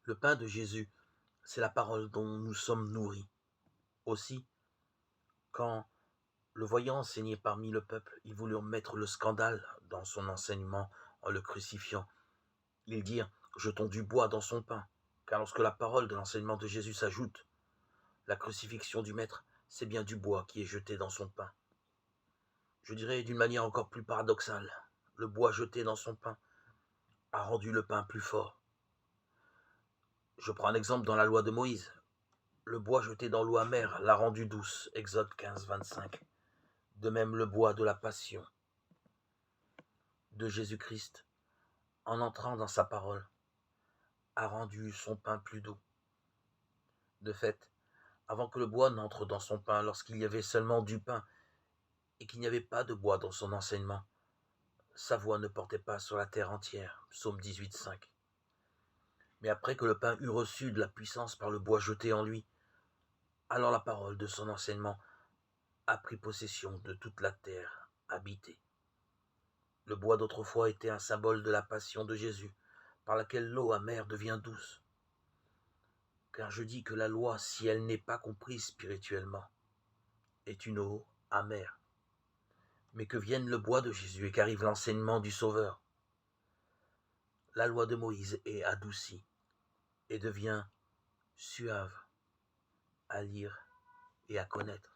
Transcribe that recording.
Le pain de Jésus, c'est la parole dont nous sommes nourris. Aussi, quand le voyant enseigner parmi le peuple, ils voulurent mettre le scandale dans son enseignement en le crucifiant. Ils dirent: jetons du bois dans son pain. Car lorsque la parole de l'enseignement de Jésus s'ajoute, la crucifixion du Maître, c'est bien du bois qui est jeté dans son pain. Je dirais d'une manière encore plus paradoxale, le bois jeté dans son pain a rendu le pain plus fort. Je prends un exemple dans la loi de Moïse. Le bois jeté dans l'eau amère l'a rendue douce, Exode 15, 25. De même le bois de la passion de Jésus-Christ, en entrant dans sa parole, a rendu son pain plus doux. De fait, avant que le bois n'entre dans son pain, lorsqu'il y avait seulement du pain et qu'il n'y avait pas de bois dans son enseignement, sa voix ne portait pas sur la terre entière, Psaume 18, 5. Mais après que le pain eut reçu de la puissance par le bois jeté en lui, alors la parole de son enseignement a pris possession de toute la terre habitée. Le bois d'autrefois était un symbole de la passion de Jésus, par laquelle l'eau amère devient douce. Car je dis que la loi, si elle n'est pas comprise spirituellement, est une eau amère. Mais que vienne le bois de Jésus et qu'arrive l'enseignement du Sauveur, la loi de Moïse est adoucie et devient suave à lire et à connaître.